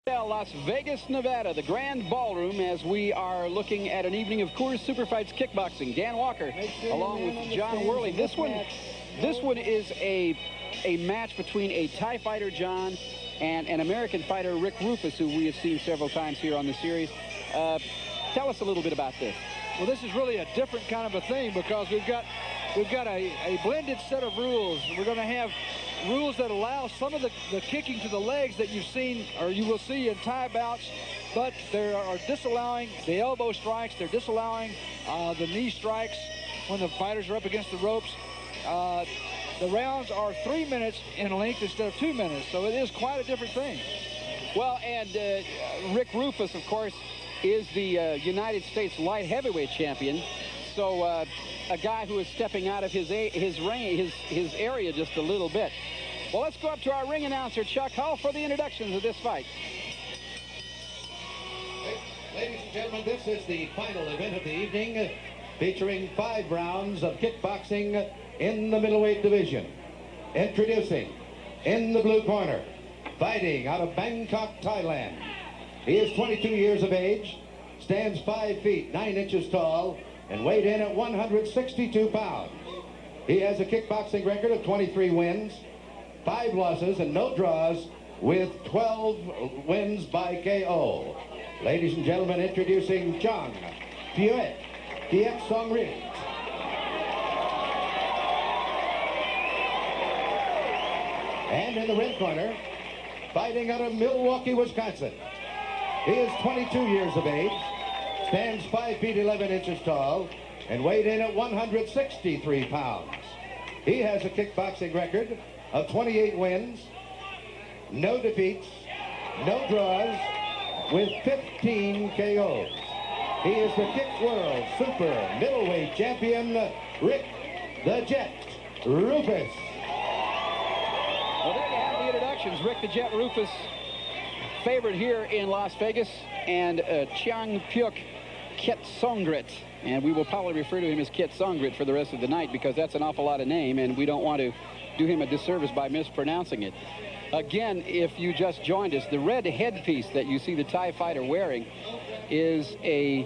Las Vegas, Nevada, the Grand Ballroom, as we are looking at an evening of Coors Superfights Kickboxing. Dan Walker, along with John Worley. This one is a match between a Thai fighter, John, and an American fighter, Rick Roufus, who we have seen several times here on the series. Tell us a little bit about this. Well, this is really a different kind of a thing because we've got a blended set of rules. We're going to have rules that allow some of the kicking to the legs that you've seen or you will see in Thai bouts, but they are disallowing the elbow strikes. They're disallowing the knee strikes when the fighters are up against the ropes. The rounds are 3 minutes in length instead of 2 minutes, so it is quite a different thing. Well, and Rick Roufus, of course, is the United States light heavyweight champion. So a guy who is stepping out of his area just a little bit. Well, let's go up to our ring announcer, Chuck Hull, for the introductions of this fight. Ladies and gentlemen, this is the final event of the evening, featuring 5 rounds of kickboxing in the middleweight division. Introducing, in the blue corner, fighting out of Bangkok, Thailand. He is 22 years of age, stands 5 feet 9 inches tall, and weighed in at 162 pounds. He has a kickboxing record of 23 wins, 5 losses, and no draws, with 12 wins by KO. Ladies and gentlemen, introducing Changpuek Kiatsongrit. And in the red corner, fighting out of Milwaukee, Wisconsin. He is 22 years of age, stands 5 feet 11 inches tall, and weighed in at 163 pounds. He has a kickboxing record of 28 wins, no defeats, no draws, with 15 KOs. He is the Kick World Super Middleweight Champion, Rick the Jet Roufus. Well, there you have the introductions. Rick the Jet Roufus, favorite here in Las Vegas, and Changpuek Kiatsongrit. And we will probably refer to him as Kiatsongrit for the rest of the night because that's an awful lot of name, and we don't want to do him a disservice by mispronouncing it. Again, if you just joined us, the red headpiece that you see the Thai fighter wearing is a...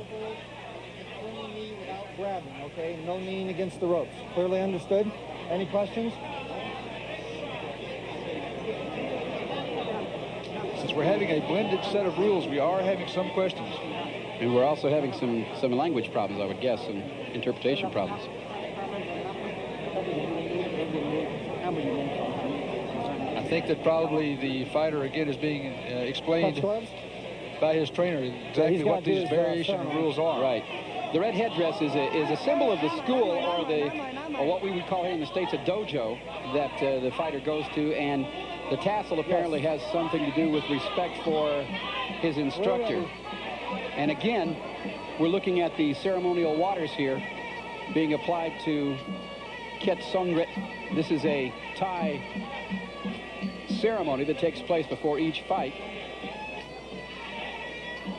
Without grabbing, okay? No kneeing against the ropes. Clearly understood? Any questions? Since we're having a blended set of rules, we are having some questions. And we're also having some language problems, I would guess, and interpretation problems. I think that probably the fighter, again, is being explained by his trainer exactly what these variation rules are. Right. The red headdress is a symbol of the school, or what we would call here in the States a dojo, that the fighter goes to, and the tassel apparently has something to do with respect for his instructor. And again, we're looking at the ceremonial waters here being applied to Kiatsongrit. This is a Thai ceremony that takes place before each fight.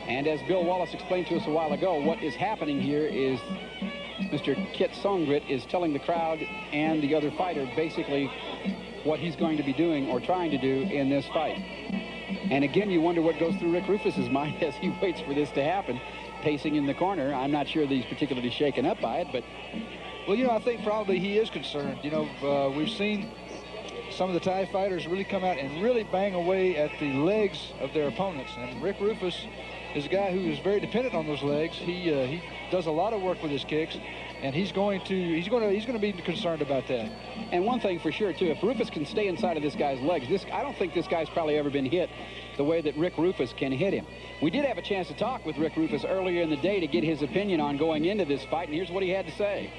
And as Bill Wallace explained to us a while ago, what is happening here is Mr. Kiatsongrit is telling the crowd and the other fighter basically what he's going to be doing or trying to do in this fight. And again, you wonder what goes through Rick Roufus's mind as he waits for this to happen, pacing in the corner. I'm not sure that he's particularly shaken up by it, but... Well, you know, I think probably he is concerned. You know, we've seen some of the Thai fighters really come out and really bang away at the legs of their opponents. And Rick Roufus is a guy who is very dependent on those legs. He does a lot of work with his kicks, and he's going to be concerned about that. And one thing for sure too, if Roufus can stay inside of this guy's legs, I don't think this guy's probably ever been hit the way that Rick Roufus can hit him. We did have a chance to talk with Rick Roufus earlier in the day to get his opinion on going into this fight, and here's what he had to say.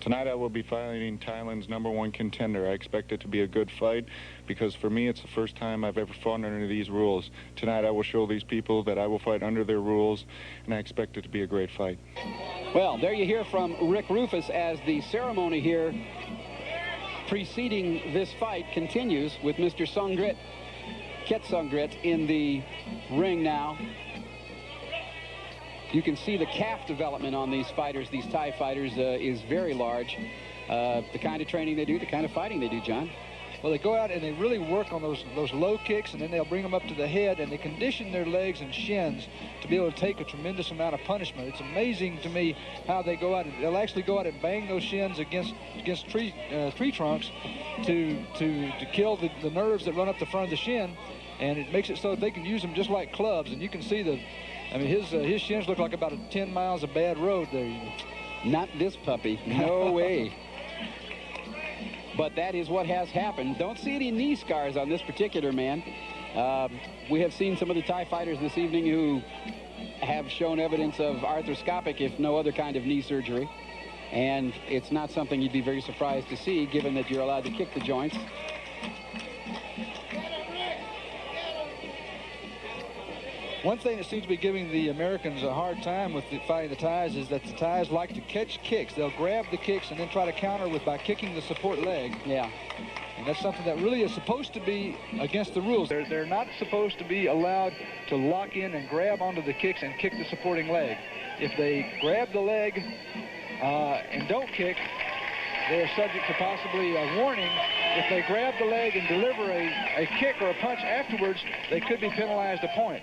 Tonight I will be fighting Thailand's #1 contender. I expect it to be a good fight because for me it's the first time I've ever fought under these rules. Tonight I will show these people that I will fight under their rules, and I expect it to be a great fight. Well, there you hear from Rick Roufus as the ceremony here preceding this fight continues with Mr. Kiatsongrit in the ring now. You can see the calf development on these fighters, these Thai fighters, is very large. The kind of training they do, the kind of fighting they do, John. Well, they go out and they really work on those low kicks, and then they'll bring them up to the head, and they condition their legs and shins to be able to take a tremendous amount of punishment. It's amazing to me how they go out. They'll actually go out and bang those shins against tree trunks to kill the nerves that run up the front of the shin, and it makes it so that they can use them just like clubs. And you can see his shins look like about 10 miles of bad road there. Not this puppy. No way. But that is what has happened. Don't see any knee scars on this particular man. We have seen some of the Thai fighters this evening who have shown evidence of arthroscopic, if no other kind of knee surgery. And it's not something you'd be very surprised to see, given that you're allowed to kick the joints. One thing that seems to be giving the Americans a hard time with fighting the Thais is that the Thais like to catch kicks. They'll grab the kicks and then try to counter by kicking the support leg. Yeah. And that's something that really is supposed to be against the rules. They're not supposed to be allowed to lock in and grab onto the kicks and kick the supporting leg. If they grab the leg and don't kick, they're subject to possibly a warning. If they grab the leg and deliver a kick or a punch afterwards, they could be penalized a point.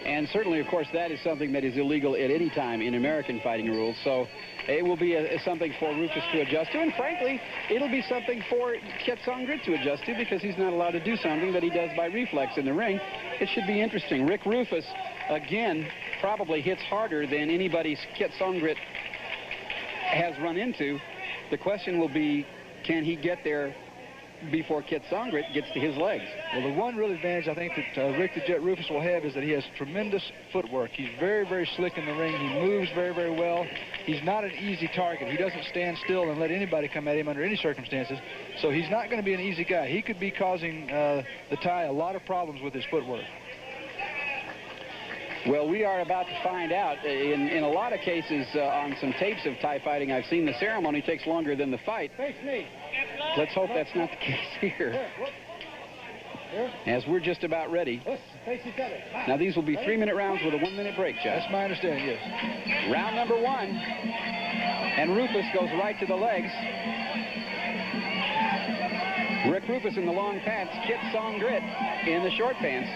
And certainly, of course, that is something that is illegal at any time in American fighting rules. So it will be something for Roufus to adjust to. And frankly, it'll be something for Kiatsongrit to adjust to, because he's not allowed to do something that he does by reflex in the ring. It should be interesting. Rick Roufus, again, probably hits harder than anybody Kiatsongrit has run into. The question will be, can he get there before Kiatsongrit gets to his legs? Well, the one real advantage I think that Rick the Jet Roufus will have is that he has tremendous footwork. He's very, very slick in the ring. He moves very, very well. He's not an easy target. He doesn't stand still and let anybody come at him under any circumstances. So he's not going to be an easy guy. He could be causing the Thai a lot of problems with his footwork. Well, we are about to find out. In a lot of cases on some tapes of Thai fighting I've seen, the ceremony takes longer than the fight. Face me. Let's hope that's not the case here, as we're just about ready. Now, these will be 3-minute rounds with a 1-minute break, Jeff. That's my understanding, yes. Round number 1, and Roufus goes right to the legs. Rick Roufus in the long pants, Kiatsongrit in the short pants.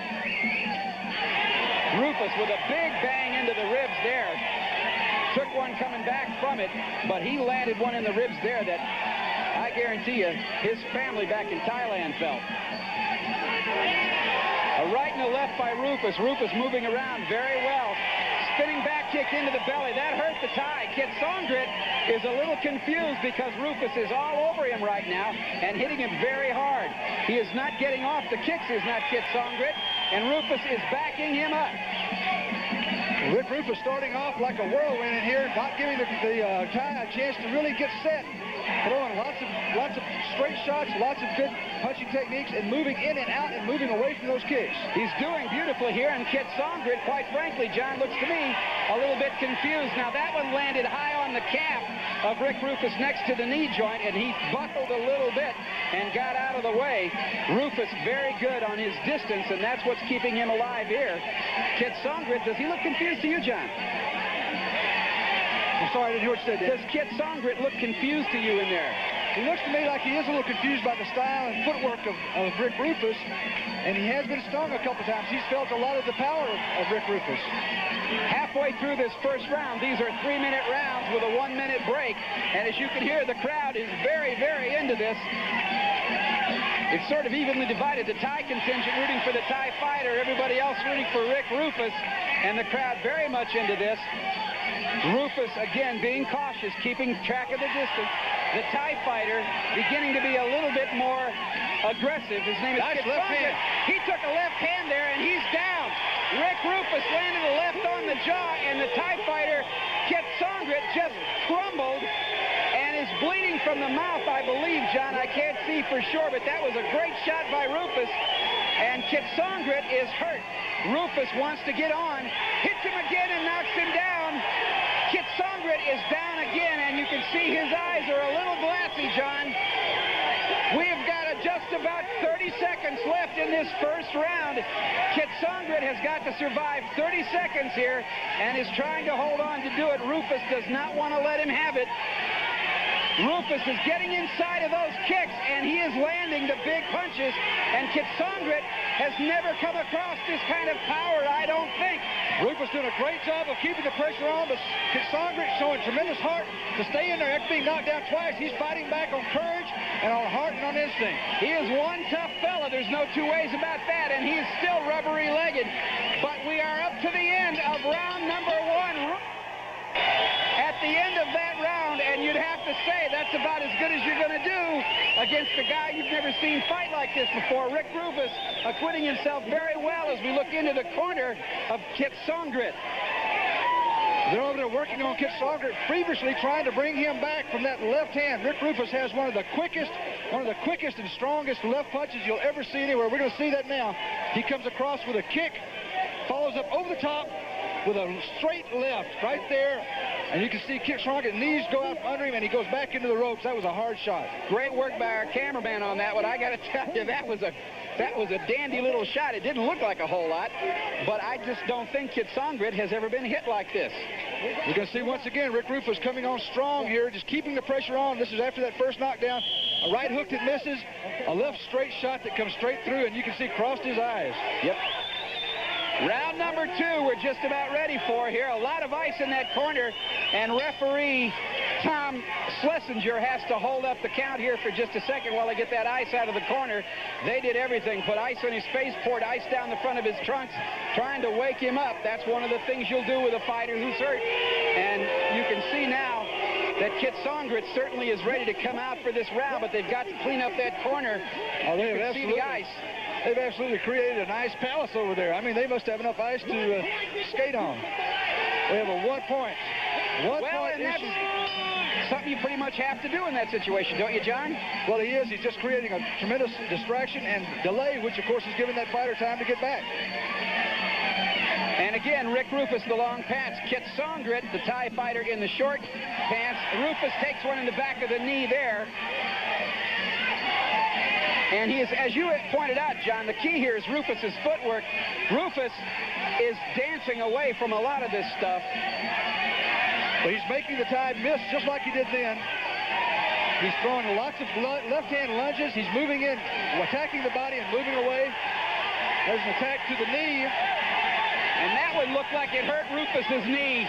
Roufus with a big bang into the ribs there. Took one coming back from it, but he landed one in the ribs there that I guarantee you his family back in Thailand felt. A right and a left by Roufus. Roufus moving around very well. Spinning back kick into the belly. That hurt the Thai. Kiatsongrit is a little confused because Roufus is all over him right now and hitting him very hard. He is not getting off the kicks, is not Kiatsongrit, and Roufus is backing him up. Rick Roufus starting off like a whirlwind in here, not giving the Thai a chance to really get set. Throwing lots of straight shots, lots of good punching techniques, and moving in and out and moving away from those kicks. He's doing beautifully here, and Kiatsongrit, quite frankly, John, looks to me a little bit confused. Now, that one landed high on the calf of Rick Roufus next to the knee joint, and he buckled a little bit and got out of the way. Roufus very good on his distance, and that's what's keeping him alive here. Kiatsongrit, does he look confused to you, John? I'm sorry, I didn't hear what you said there. Does Kiatsongrit look confused to you in there? He looks to me like he is a little confused by the style and footwork of Rick Roufus, and he has been stung a couple times. He's felt a lot of the power of Rick Roufus. Halfway through this first round, these are 3-minute rounds with a 1-minute break, and as you can hear, the crowd is very, very into this. It's sort of evenly divided. The Thai contingent rooting for the Thai fighter, everybody else rooting for Rick Roufus, and the crowd very much into this. Roufus, again, being cautious, keeping track of the distance. The Thai fighter beginning to be a little bit more aggressive. His name is Kiatsongrit. He took a left hand there, and he's down. Rick Roufus landed a left on the jaw, and the Thai fighter, Kiatsongrit, just crumbled and is bleeding from the mouth, I believe, John. I can't see for sure, but that was a great shot by Roufus, and Kiatsongrit is hurt. Roufus wants to get on, hits him again and knocks him down. Kiatsongrit is down again, and you can see his eyes are a little glassy, John. We've got just about 30 seconds left in this first round. Kiatsongrit has got to survive 30 seconds here and is trying to hold on to do it. Roufus does not want to let him have it. Roufus is getting inside of those kicks, and he is landing the big punches. And Kiatsongrit has never come across this kind of power, I don't think. Roufus doing a great job of keeping the pressure on, but Kiatsongrit showing tremendous heart to stay in there. After being knocked down twice, he's fighting back on courage and on heart and on instinct. He is one tough fella. There's no two ways about that, and he is still rubbery-legged. But we are up to the end of round number 1. At the end of that round, and you'd have to say that's about as good as you're going to do against a guy you've never seen fight like this before. Rick Roufus acquitting himself very well as we look into the corner of Kiatsongrit. They're over there working on Kiatsongrit, feverishly trying to bring him back from that left hand. Rick Roufus has one of the quickest and strongest left punches you'll ever see anywhere. We're going to see that now. He comes across with a kick, follows up over the top with a straight left right there. And you can see Kiatsongrit's knees go out from under him, and he goes back into the ropes. That was a hard shot. Great work by our cameraman on that one. I got to tell you, that was a dandy little shot. It didn't look like a whole lot, but I just don't think Kiatsongrit has ever been hit like this. We're going to see once again Rick Roufus coming on strong here, just keeping the pressure on. This is after that first knockdown. A right hook that misses, a left straight shot that comes straight through, and you can see crossed his eyes. Yep. Round number 2 we're just about ready for here. A lot of ice in that corner, and referee Tom Schlesinger has to hold up the count here for just a second while they get that ice out of the corner. They did everything. Put ice on his face, poured ice down the front of his trunks, trying to wake him up. That's one of the things you'll do with a fighter who's hurt. And you can see now that Kiatsongrit certainly is ready to come out for this round, but they've got to clean up that corner. Oh, they you have can see the ice. They've absolutely created an ice palace over there. I mean, they must have enough ice to skate on. They have a one-point issue. Something you pretty much have to do in that situation, don't you, John? Well, he is. He's just creating a tremendous distraction and delay, which, of course, is giving that fighter time to get back. And again, Rick Roufus, the long pants. Kiatsongrit, the Thai fighter, in the short pants. Roufus takes one in the back of the knee there. And he is, as you pointed out, John, the key here is Roufus's footwork. Roufus is dancing away from a lot of this stuff. But he's making the Thai miss just like he did then. He's throwing lots of left-hand lunges. He's moving in, attacking the body and moving away. There's an attack to the knee. And that would look like it hurt Roufus's knee.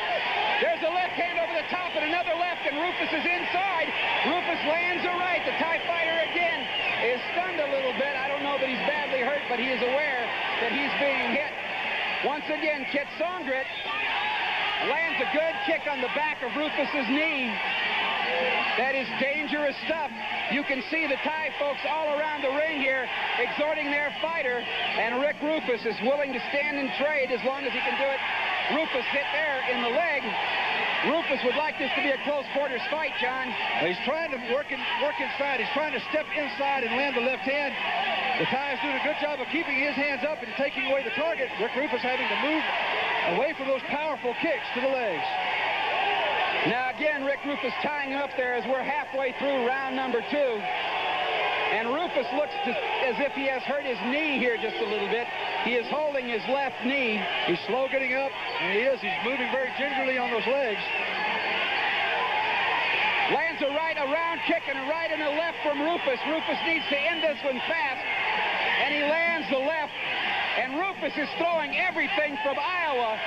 There's a left hand over the top and another left, and Roufus is inside. Roufus lands a right. The Thai fighter again is stunned a little bit. I don't know that he's badly hurt, but he is aware that he's being hit. Once again, Kiatsongrit lands a good kick on the back of Roufus's knee. That is dangerous stuff. You can see the Thai folks all around the ring here exhorting their fighter, and Rick Roufus is willing to stand and trade as long as he can do it. Roufus hit there in the leg. Roufus would like this to be a close quarters fight, John. He's trying to work inside. He's trying to step inside and land the left hand. The Thai is doing a good job of keeping his hands up and taking away the target. Rick Roufus having to move away from those powerful kicks to the legs. Now again, Rick Roufus tying up there as we're halfway through round number 2. And Roufus looks as if he has hurt his knee here just a little bit. He is holding his left knee. He's slow getting up, and he is. He's moving very gingerly on those legs. Lands a right, a round kick, and a right and a left from Roufus. Roufus needs to end this one fast, and he lands the left. And Roufus is throwing everything from Iowa.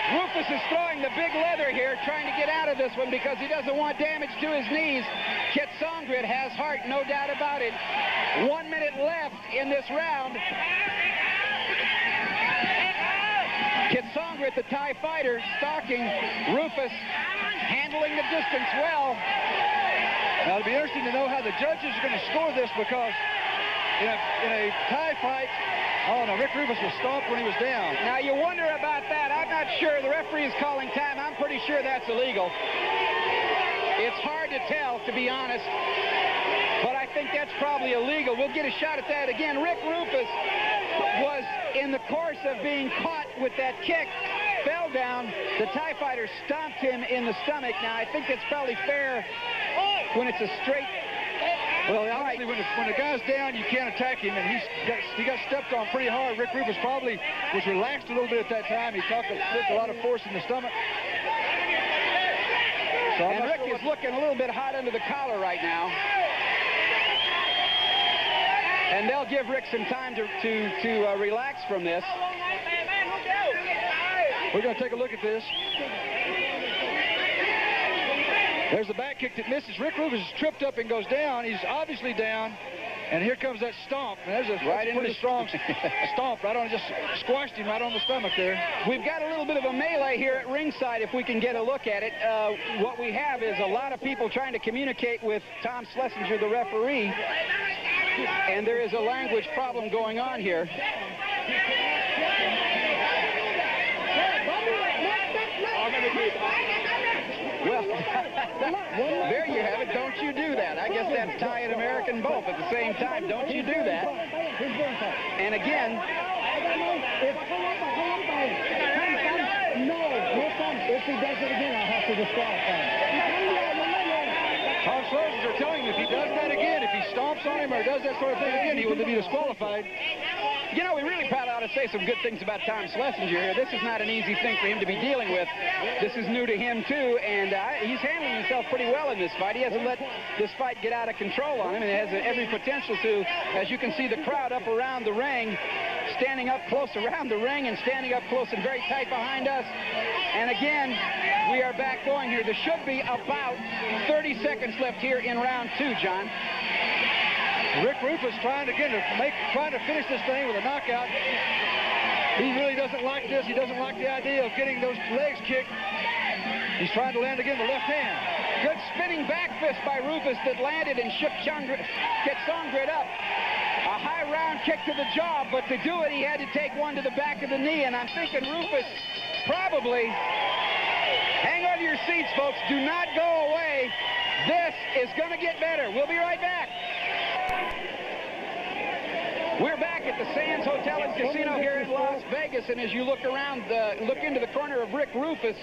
Roufus is throwing the big leather here, trying to get out of this one because he doesn't want damage to his knees. Kiatsongrit has heart, no doubt about it. 1 minute left in this round. Kiatsongrit, the Thai fighter, stalking Roufus, handling the distance well. Now, it'll be interesting to know how the judges are going to score this because in a Thai fight, oh, no, Rick Roufus was stomped when he was down. Now, you wonder about that. I'm not sure. The referee is calling time. I'm pretty sure that's illegal. It's hard to tell, to be honest, but I think that's probably illegal. We'll get a shot at that again. Rick Roufus was, in the course of being caught with that kick, fell down. The Thai fighter stomped him in the stomach. Now, I think that's probably fair when it's a straight... Well, obviously, when the guy's down, you can't attack him, and he got stepped on pretty hard. Rick Roufus probably was relaxed a little bit at that time. He flipped a lot of force in the stomach. And Rick is looking a little bit hot under the collar right now. And they'll give Rick some time to relax from this. We're going to take a look at this. There's the back kick that misses. Rick Roufus is tripped up and goes down. He's obviously down. And here comes that stomp. There's a pretty strong stomp right on, just squashed him right on the stomach there. We've got a little bit of a melee here at ringside if we can get a look at it. What we have is a lot of people trying to communicate with Tom Schlesinger, the referee. And there is a language problem going on here. Well, there you have it. Don't you do that. I guess that's Thai and American both at the same time. Don't you do that. And again, if he does it again, I'll have to disqualify him. Tom Schlesinger are telling him if he does that again, if he stomps on him or does that sort of thing again, he will be disqualified. You know, we really probably ought to say some good things about Tom Schlesinger here. This is not an easy thing for him to be dealing with. This is new to him, too, and he's handling himself pretty well in this fight. He hasn't let this fight get out of control on him, and it has every potential to. As you can see, the crowd up around the ring, standing up close around the ring and standing up close and very tight behind us. And again, we are back going here. There should be about 30 seconds left here in round 2, John. Rick Roufus trying again to finish this thing with a knockout. He really doesn't like this. He doesn't like the idea of getting those legs kicked. He's trying to land again the left hand. Good spinning back fist by Roufus that landed and shook Kiatsongrit up. A high round kick to the jaw, but to do it, he had to take one to the back of the knee, and I'm thinking Roufus probably... Hang on to your seats, folks. Do not go away. This is going to get better. We'll be right back. We're back at the Sands Hotel and Casino here in Las Vegas, and as you look around, look into the corner of Rick Roufus,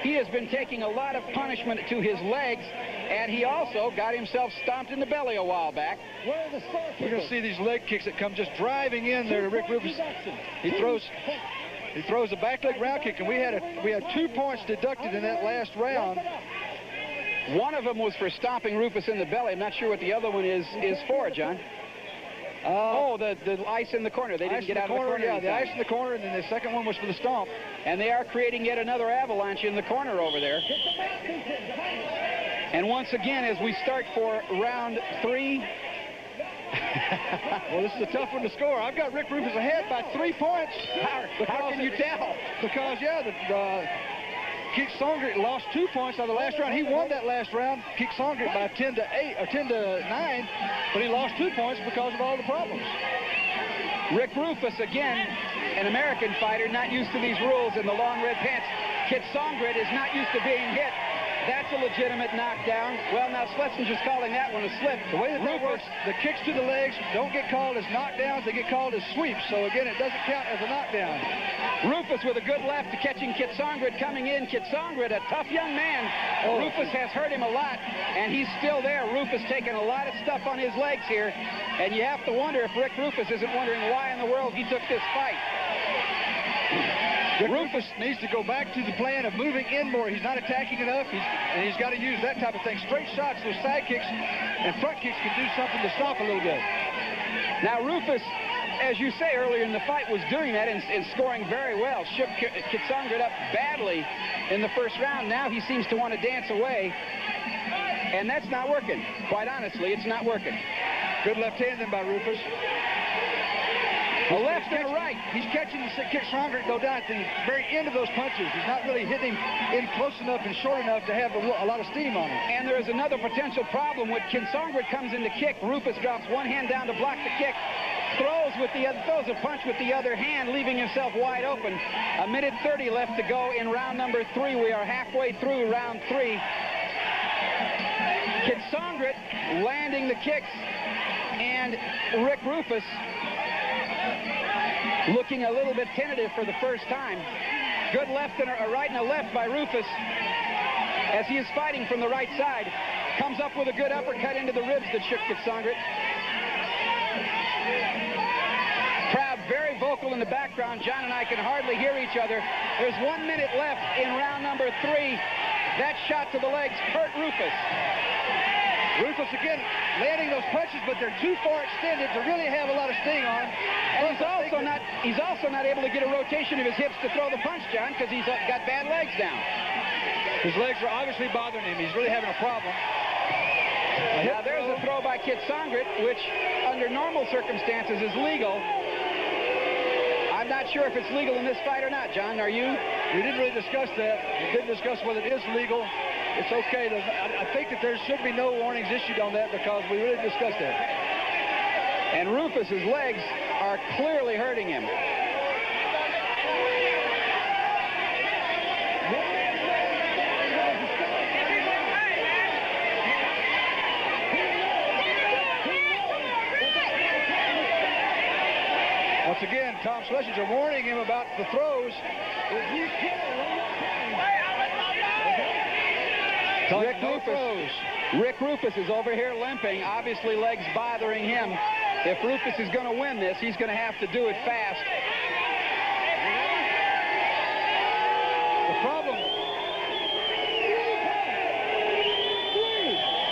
he has been taking a lot of punishment to his legs, and he also got himself stomped in the belly a while back. We're going to see these leg kicks that come just driving in there to Rick Roufus. He throws a back leg round kick, and we had 2 points deducted in that last round. One of them was for stomping Roufus in the belly. I'm not sure what the other one is for, John. The ice in the corner. They didn't get out of the corner. Yeah, the ice in the corner, and then the second one was for the stomp. And they are creating yet another avalanche in the corner over there. And once again, as we start for round 3. Well, this is a tough one to score. I've got Rick Roufus ahead by 3 points. How can you tell? Because, yeah, Kiatsongrit lost 2 points out of the last round. He won that last round, Kiatsongrit, by 10 to 8 or 10 to 9, but he lost 2 points because of all the problems. Rick Roufus, again, an American fighter, not used to these rules in the long red pants. Kiatsongrit is not used to being hit. That's a legitimate knockdown. Well, now Schlesinger's calling that one a slip. The way that works, the kicks to the legs don't get called as knockdowns, they get called as sweeps. So again, it doesn't count as a knockdown. Roufus with a good left to catching Kiatsongrit coming in. Kiatsongrit, a tough young man. Roufus has hurt him a lot, and he's still there. Roufus taking a lot of stuff on his legs here, and you have to wonder if Rick Roufus isn't wondering why in the world he took this fight. Roufus needs to go back to the plan of moving in more. He's not attacking enough, and he's got to use that type of thing. Straight shots, those side kicks and front kicks can do something to stop a little bit. Now, Roufus, as you say earlier in the fight, was doing that and scoring very well. Shook Kiatsongrit up badly in the first round. Now he seems to want to dance away, and that's not working. Quite honestly, it's not working. Good left hand then by Roufus. A left and a right. He's catching the Kiatsongrit go down at the very end of those punches. He's not really hitting in close enough and short enough to have a lot of steam on him. And there is another potential problem. When Kiatsongrit comes in to kick, Roufus drops one hand down to block the kick, throws a punch with the other hand, leaving himself wide open. 1:30 left to go in round number 3. We are halfway through round 3. Kiatsongrit landing the kicks, and Rick Roufus looking a little bit tentative for the first time. Good left and a right and a left by Roufus as he is fighting from the right side. Comes up with a good uppercut into the ribs that shook Kiatsongrit. Crowd very vocal in the background. John and I can hardly hear each other. There's 1 minute left in round number 3. that shot to the legs hurt Roufus. Roufus again landing those punches, but they're too far extended to really have a lot of sting on him. And he's also not able to get a rotation of his hips to throw the punch, John, because he's got bad legs down. His legs are obviously bothering him. He's really having a problem. Now there's a throw by Kiatsongrit, which under normal circumstances is legal. I'm not sure if it's legal in this fight or not, John. Are you? We didn't really discuss that. We didn't discuss whether it is legal. It's okay. I think that there should be no warnings issued on that because we really discussed that. And Roufus's legs are clearly hurting him. Once again, Tom Schlesinger warning him about the throws. Rick Roufus is over here limping, obviously legs bothering him. If Roufus is going to win this, he's going to have to do it fast. The problem...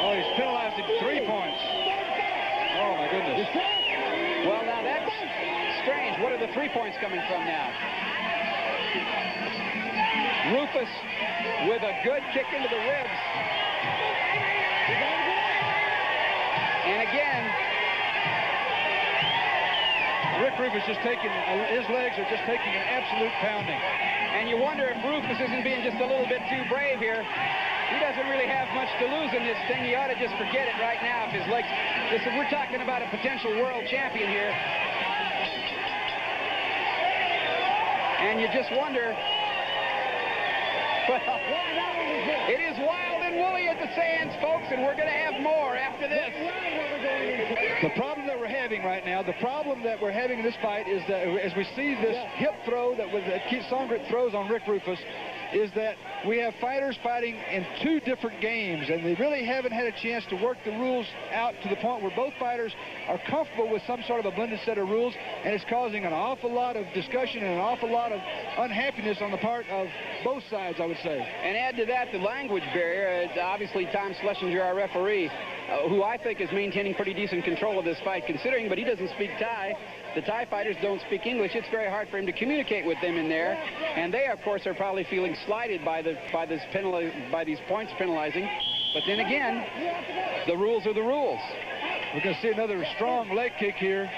Oh, he's penalized him 3 points. Oh, my goodness. Well, now that's strange. What are the 3 points coming from now? Roufus with a good kick into the ribs. And again, Rick Roufus just taking, his legs are just taking an absolute pounding. And you wonder if Roufus isn't being just a little bit too brave here. He doesn't really have much to lose in this thing. He ought to just forget it right now if his legs... Listen, we're talking about a potential world champion here. And you just wonder... Well, it is wild and woolly at the Sands, folks, and we're going to have more after this. The problem that we're having right now, the problem that we're having in this fight is that as we see this hip throw that Kiatsongrit throws on Rick Roufus, is that we have fighters fighting in 2 different games, and they really haven't had a chance to work the rules out to the point where both fighters are comfortable with some sort of a blended set of rules, and it's causing an awful lot of discussion and an awful lot of unhappiness on the part of both sides, I would say. And add to that the language barrier. Obviously, Tom Schlesinger, our referee, who I think is maintaining pretty decent control of this fight, considering, but he doesn't speak Thai. The Thai fighters don't speak English. It's very hard for him to communicate with them in there. And they, of course, are probably feeling slighted by these points penalizing. But then again, the rules are the rules. We're going to see another strong leg kick here.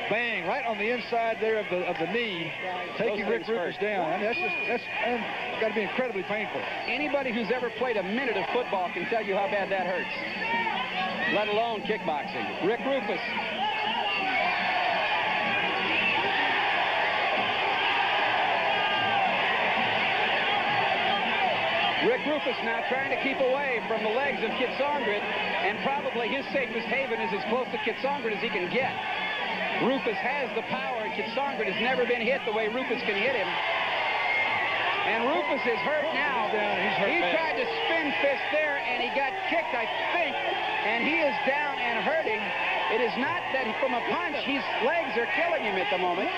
Bang, right on the inside there of the knee, taking Rick Roufus down. I mean, that's got to be incredibly painful. Anybody who's ever played a minute of football can tell you how bad that hurts, let alone kickboxing. Rick Roufus. Rick Roufus now trying to keep away from the legs of Kiatsongrit, and probably his safest haven is as close to Kiatsongrit as he can get. Roufus has the power, and Kiatsongrit has never been hit the way Roufus can hit him. And Roufus is hurt now. He tried to spin fist there, and he got kicked, I think, and he is down and hurting. It is not that from a punch. His legs are killing him at the moment.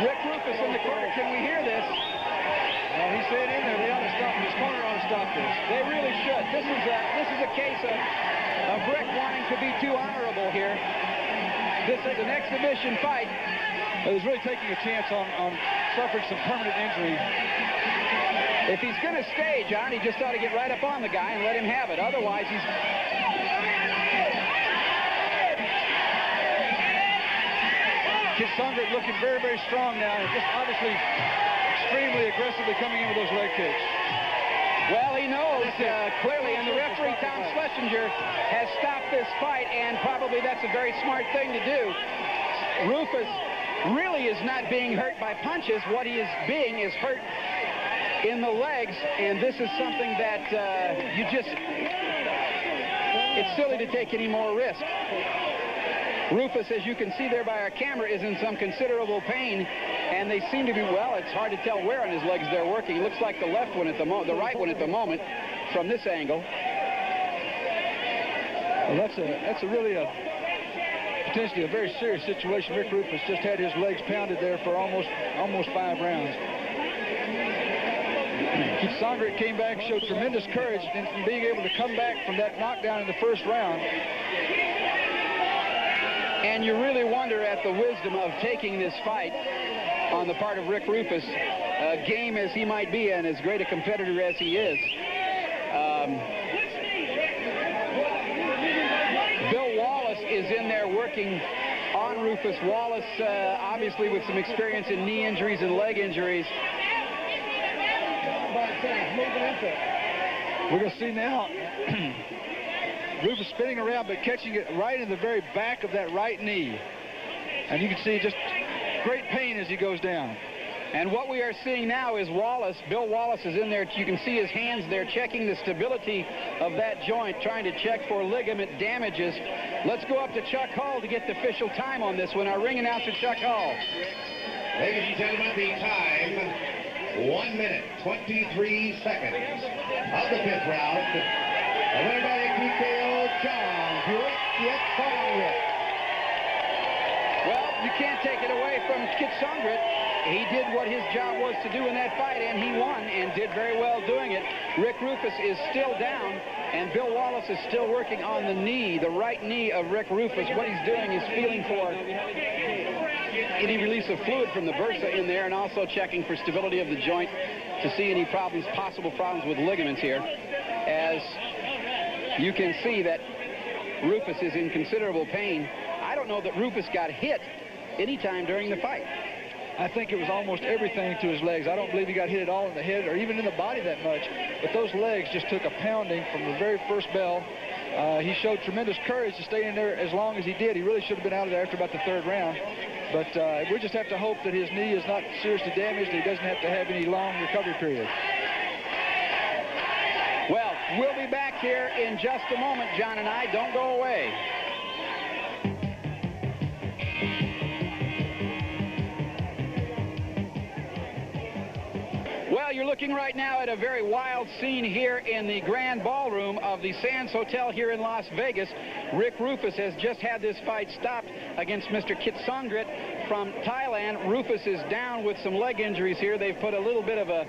Rick Roufus in the corner. Can we hear this? Well, he's staying in there. They ought to stop. His corner ought to stop this. They really should. This is a case of Rick wanting to be too honorable here. This is an exhibition fight. He's really taking a chance on suffering some permanent injury. If he's going to stay, John, he just ought to get right up on the guy and let him have it. Otherwise, he's... Kiatsongrit looking very, very strong now. Just obviously extremely aggressively coming in with those leg kicks. Well, he knows clearly, and the referee, Tom Schlesinger, has stopped this fight, and probably that's a very smart thing to do. Roufus really is not being hurt by punches. What he is being is hurt in the legs, and this is something that it's silly to take any more risk. Roufus, as you can see there by our camera, is in some considerable pain, and they seem to be, well, it's hard to tell where on his legs they're working. It looks like the left one at the moment, the right one at the moment, from this angle. Well, that's really potentially a very serious situation. Rick Roufus just had his legs pounded there for almost 5 rounds. Kiatsongrit came back, showed tremendous courage in being able to come back from that knockdown in the first round. And you really wonder at the wisdom of taking this fight on the part of Rick Roufus, game as he might be and as great a competitor as he is. Bill Wallace is in there working on Roufus. Wallace, obviously with some experience in knee injuries and leg injuries. We're going to see now Roufus spinning around but catching it right in the very back of that right knee. And you can see just great pain as he goes down. And what we are seeing now is Wallace, Bill Wallace is in there. You can see his hands there checking the stability of that joint, trying to check for ligament damages. Let's go up to Chuck Hull to get the official time on this one. Our ring announcer, Chuck Hull. Ladies and gentlemen, the time, 1 minute, 23 seconds of the 5th round. A winner by TKO, Changpuek Kiatsongrit. Well, you can't take it away from Kiatsongrit. He did what his job was to do in that fight, and he won and did very well doing it. Rick Roufus is still down, and Bill Wallace is still working on the knee, the right knee of Rick Roufus. What he's doing is feeling for any release of fluid from the bursa in there and also checking for stability of the joint to see any problems, possible problems with ligaments here. As you can see that Roufus is in considerable pain. I don't know that Roufus got hit any time during the fight. I think it was almost everything to his legs. I don't believe he got hit at all in the head or even in the body that much. But those legs just took a pounding from the very first bell. He showed tremendous courage to stay in there as long as he did. He really should have been out of there after about the 3rd round. But we just have to hope that his knee is not seriously damaged. He doesn't have to have any long recovery period. Well, we'll be back here in just a moment, John and I. Don't go away. Well, you're looking right now at a very wild scene here in the Grand Ballroom of the Sands Hotel here in Las Vegas. Rick Roufus has just had this fight stopped against Mr. Kiatsongrit from Thailand. Roufus is down with some leg injuries here. They've put a little bit of a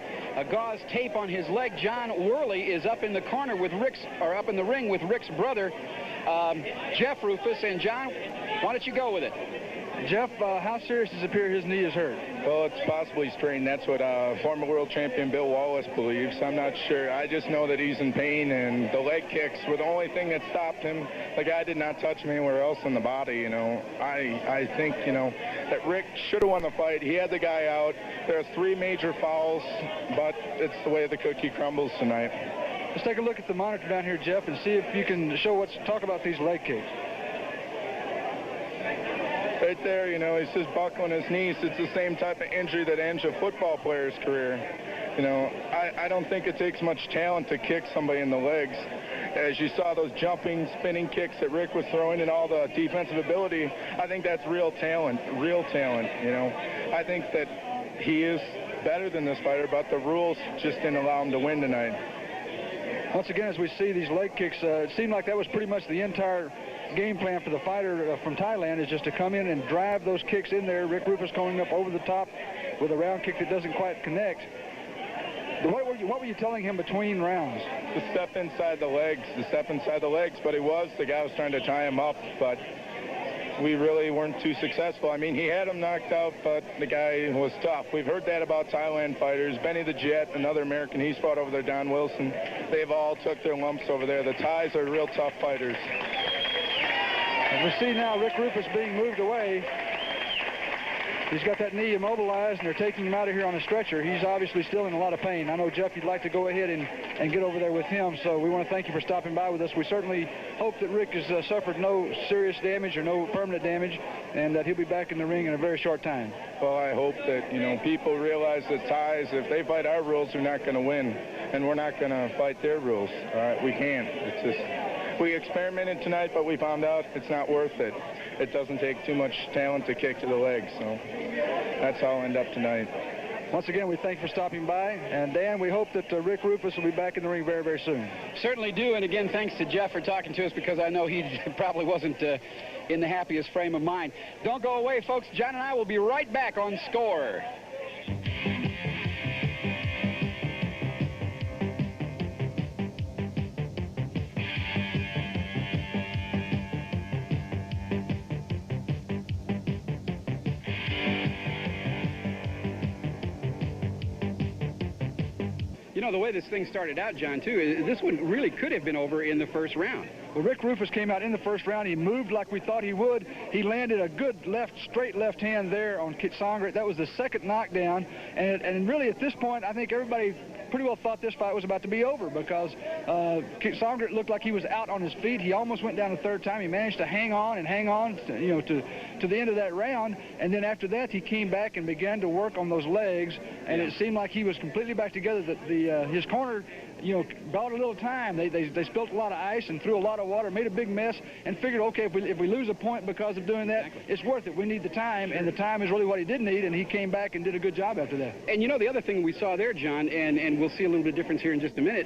gauze tape on his leg. John Worley is up in the corner with up in the ring with Rick's brother, Jeff Roufus. And John, why don't you go with it? Jeff, how serious does it appear his knee is hurt? Well, it's possibly strained. That's what former world champion Bill Wallace believes. I'm not sure. I just know that he's in pain, and the leg kicks were the only thing that stopped him. The guy did not touch him anywhere else in the body, you know. I think, you know, that Rick should have won the fight. He had the guy out. There's 3 major fouls, but it's the way the cookie crumbles tonight. Let's take a look at the monitor down here, Jeff, and see if you can talk about these leg kicks. Right there, you know, he's just buckling his knees. It's the same type of injury that ends a football player's career. You know, I don't think it takes much talent to kick somebody in the legs. As you saw those jumping, spinning kicks that Rick was throwing and all the defensive ability, I think that's real talent, you know. I think that he is better than this fighter, but the rules just didn't allow him to win tonight. Once again, as we see these leg kicks, it seemed like that was pretty much the entire game plan for the fighter from Thailand, is just to come in and drive those kicks in there. Rick Roufus going up over the top with a round kick that doesn't quite connect. What were you telling him between rounds? To step inside the legs, but the guy was trying to tie him up, but we really weren't too successful. I mean, he had him knocked out, but the guy was tough. We've heard that about Thailand fighters. Benny the Jet, another American, he's fought over there, Don Wilson. They've all took their lumps over there. The Thais are real tough fighters. As we see now, Rick Roufus being moved away. He's got that knee immobilized, and they're taking him out of here on a stretcher. He's obviously still in a lot of pain. I know, Jeff, you'd like to go ahead and get over there with him, so we want to thank you for stopping by with us. We certainly hope that Rick has suffered no serious damage or no permanent damage, and that he'll be back in the ring in a very short time. Well, I hope that, you know, people realize that Thais, if they fight our rules, they're not going to win, and we're not going to fight their rules. All right, we can't. It's just, we experimented tonight, but we found out it's not worth it. It doesn't take too much talent to kick to the legs, so that's how I'll end up tonight. Once again, we thank you for stopping by. And, Dan, we hope that Rick Roufus will be back in the ring very, very soon. Certainly do. And, again, thanks to Jeff for talking to us, because I know he probably wasn't in the happiest frame of mind. Don't go away, folks. John and I will be right back on Score. You know, the way this thing started out, John, too, this one really could have been over in the first round. Well, Rick Roufus came out in the first round. He moved like we thought he would. He landed a good straight left hand there on Kiatsongrit. That was the second knockdown. And really, at this point, I think everybody pretty well thought this fight was about to be over because Kiatsongrit looked like he was out on his feet. He almost went down the third time. He managed to hang on to the end of that round. And then after that, he came back and began to work on those legs. And it seemed like he was completely back together. His corner, bought a little time. They spilled a lot of ice and threw a lot of water, made a big mess, and figured, okay, if we lose a point because of doing that, it's worth it. We need the time, and the time is really what he did need, and he came back and did a good job after that. And the other thing we saw there, John, and we'll see a little bit of difference here in just a minute,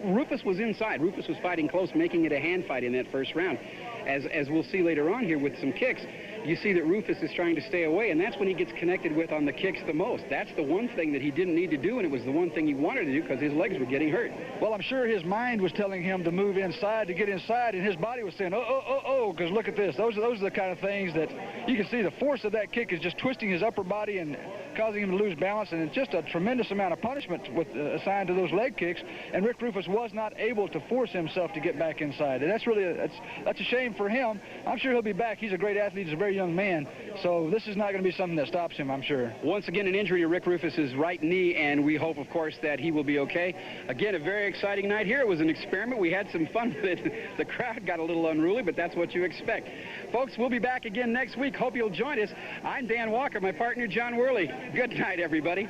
Roufus was inside. Roufus was fighting close, making it a hand fight in that first round. As we'll see later on here with some kicks, you see that Roufus is trying to stay away, and that's when he gets connected with on the kicks the most. That's the one thing that he didn't need to do, and it was the one thing he wanted to do because his legs were getting hurt. Well, I'm sure his mind was telling him to move inside, to get inside, and his body was saying, because look at this. Those are the kind of things that you can see the force of that kick is just twisting his upper body and causing him to lose balance, and it's just a tremendous amount of punishment assigned to those leg kicks, and Rick Roufus was not able to force himself to get back inside, and that's really that's a shame for him. I'm sure he'll be back. He's a great athlete. He's a very young man, so this is not going to be something that stops him, I'm sure. Once again, an injury to Rick Roufus's right knee, and we hope, of course, that he will be okay. Again, a very exciting night here. It was an experiment. We had some fun with it. The crowd got a little unruly, but that's what you expect. Folks, we'll be back again next week. Hope you'll join us. I'm Dan Walker, my partner, John Worley. Good night, everybody.